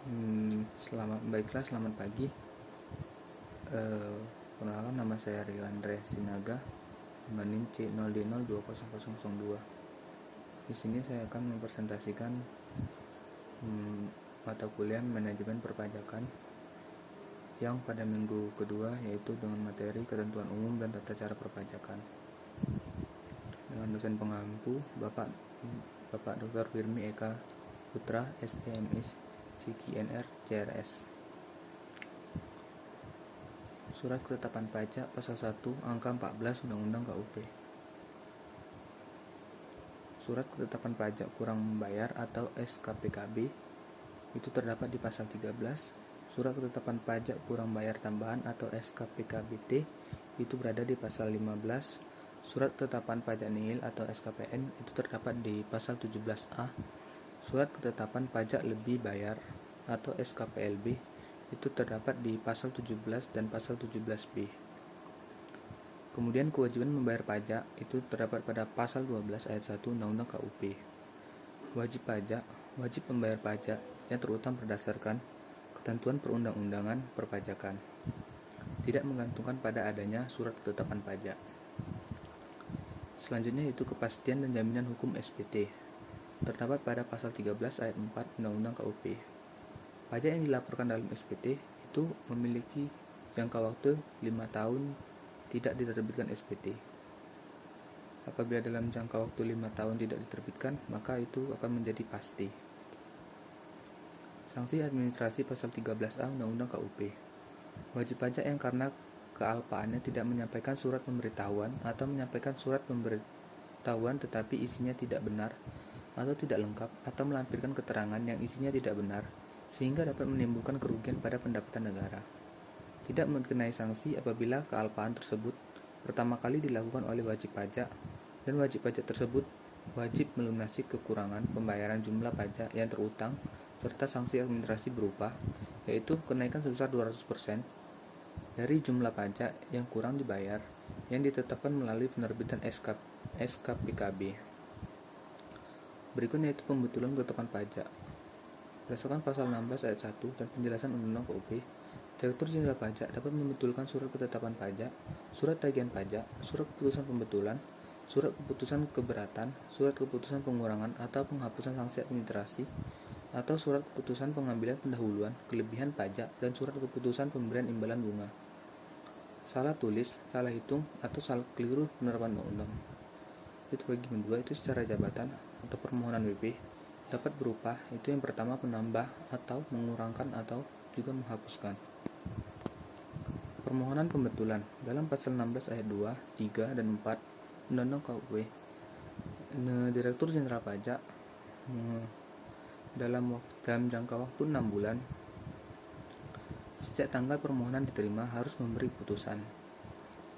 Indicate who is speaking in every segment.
Speaker 1: Selamat pagi. Perkenalkan, nama saya Rio Andre Sinaga dengan NIM C0D02002. Di sini saya akan mempresentasikan mata kuliah manajemen perpajakan yang pada minggu kedua, yaitu dengan materi ketentuan umum dan tata cara perpajakan, dengan dosen pengampu Bapak Dr. Firmy Eka Putra, STMS, CKNR, CRS. Surat Ketetapan Pajak Pasal 1 Angka 14 Undang-Undang KUP. Surat Ketetapan Pajak Kurang Membayar atau SKPKB itu terdapat di Pasal 13. Surat Ketetapan Pajak Kurang Bayar Tambahan atau SKPKBT itu berada di Pasal 15. Surat Ketetapan Pajak Nihil atau SKPN itu terdapat di Pasal 17A. Surat Ketetapan Pajak Lebih Bayar atau SKPLB itu terdapat di Pasal 17 dan Pasal 17B. Kemudian kewajiban membayar pajak itu terdapat pada Pasal 12 ayat 1 Undang-Undang KUP. Wajib pajak, wajib membayar pajak yang terutang berdasarkan ketentuan perundang-undangan perpajakan, tidak menggantungkan pada adanya surat ketetapan pajak. Selanjutnya itu kepastian dan jaminan hukum SPT, terdapat pada Pasal 13 ayat 4 Undang-Undang KUP. Pajak yang dilaporkan dalam SPT itu memiliki jangka waktu 5 tahun tidak diterbitkan SPT. Apabila dalam jangka waktu 5 tahun tidak diterbitkan, maka itu akan menjadi pasti. Sanksi administrasi Pasal 13A Undang-Undang KUP. Wajib pajak yang karena kealpaannya tidak menyampaikan surat pemberitahuan atau menyampaikan surat pemberitahuan tetapi isinya tidak benar atau tidak lengkap, atau melampirkan keterangan yang isinya tidak benar sehingga dapat menimbulkan kerugian pada pendapatan negara, tidak mengenai sanksi apabila kealpaan tersebut pertama kali dilakukan oleh wajib pajak, dan wajib pajak tersebut wajib melunasi kekurangan pembayaran jumlah pajak yang terutang, serta sanksi administrasi berupa, yaitu kenaikan sebesar 200% dari jumlah pajak yang kurang dibayar yang ditetapkan melalui penerbitan SKPKB. Berikutnya itu pembetulan ketetapan pajak. Berdasarkan Pasal 16 ayat 1 dan penjelasan Undang-Undang KUP, Direktur Jenderal Pajak dapat membetulkan surat ketetapan pajak, surat tagihan pajak, surat keputusan pembetulan, surat keputusan keberatan, surat keputusan pengurangan atau penghapusan sanksi administrasi, atau surat keputusan pengambilan pendahuluan kelebihan pajak, dan surat keputusan pemberian imbalan bunga. Salah tulis, salah hitung, atau salah keliru penerapan undang-undang. Itu bagi kedua itu secara jabatan atau permohonan WP dapat berupa itu yang pertama menambah atau mengurangkan atau juga menghapuskan. Permohonan pembetulan dalam Pasal 16 ayat 2, 3, dan 4 Undang-Undang KUP. Direktur Jenderal Pajak dalam jangka waktu 6 bulan sejak tanggal permohonan diterima harus memberi putusan.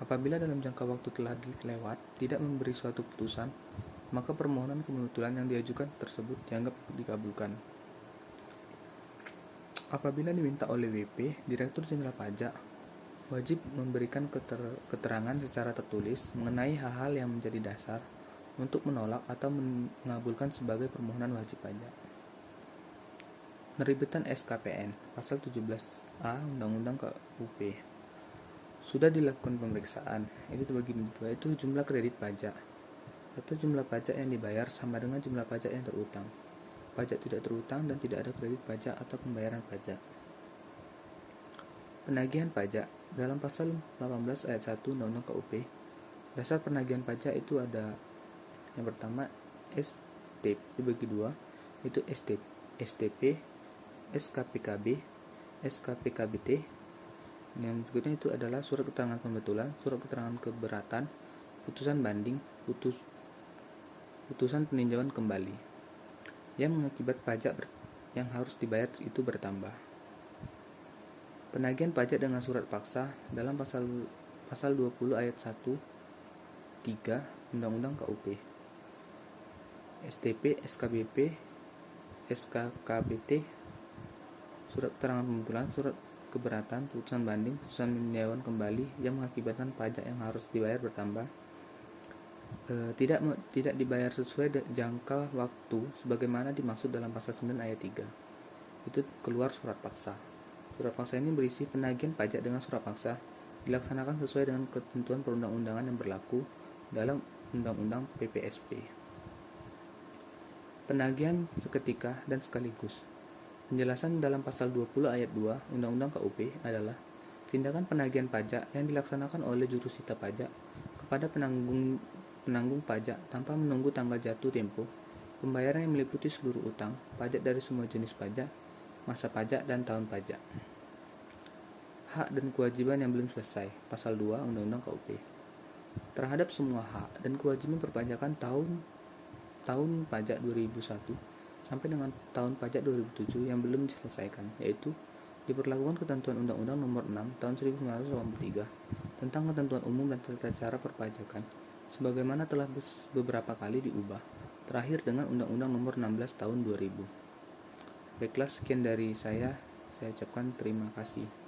Speaker 1: Apabila dalam jangka waktu telah dilewat tidak memberi suatu putusan, maka permohonan pembetulan yang diajukan tersebut dianggap dikabulkan. Apabila diminta oleh WP, Direktur Jenderal Pajak wajib memberikan keterangan secara tertulis mengenai hal-hal yang menjadi dasar untuk menolak atau mengabulkan sebagai permohonan wajib pajak. Penerbitan SKPN Pasal 17A Undang-Undang KUP. Sudah dilakukan pemeriksaan, itu terbagi dua, itu jumlah kredit pajak atau jumlah pajak yang dibayar sama dengan jumlah pajak yang terutang, pajak tidak terutang, dan tidak ada kredit pajak atau pembayaran pajak. Penagihan pajak dalam Pasal 18 ayat 1 Undang-Undang KUP. Dasar penagihan pajak itu ada yang pertama STP dibagi dua, itu STP, SKPKB, SKPKBT. Yang berikutnya itu adalah surat keterangan pembetulan, surat keterangan keberatan, putusan banding, putusan peninjauan kembali yang mengakibat pajak yang harus dibayar itu bertambah. Penagihan pajak dengan surat paksa dalam pasal 20 ayat 1 3 Undang-Undang KUP. STP, SKBP, SKKBT, surat keterangan pembetulan, surat keberatan, putusan banding, putusan peninjauan kembali yang mengakibatkan pajak yang harus dibayar bertambah, tidak dibayar sesuai jangka waktu sebagaimana dimaksud dalam Pasal 9 ayat 3. itu keluar surat paksa. Surat paksa ini berisi penagihan pajak dengan surat paksa dilaksanakan sesuai dengan ketentuan perundang-undangan yang berlaku dalam Undang-Undang PPSP. Penagihan seketika dan sekaligus. Penjelasan dalam pasal 20 ayat 2 Undang-Undang KUP adalah tindakan penagihan pajak yang dilaksanakan oleh jurusita pajak kepada penanggung pajak tanpa menunggu tanggal jatuh tempo pembayaran yang meliputi seluruh utang, pajak dari semua jenis pajak, masa pajak, dan tahun pajak. Hak dan kewajiban yang belum selesai, pasal 2 Undang-Undang KUP. Terhadap semua hak dan kewajiban perpajakan tahun pajak 2001 sampai dengan tahun pajak 2007 yang belum diselesaikan, yaitu diberlakukan ketentuan Undang-Undang Nomor 6 Tahun 1983 tentang ketentuan umum dan tata cara perpajakan, sebagaimana telah beberapa kali diubah, terakhir dengan Undang-Undang Nomor 16 Tahun 2000. Baiklah, sekian dari saya ucapkan terima kasih.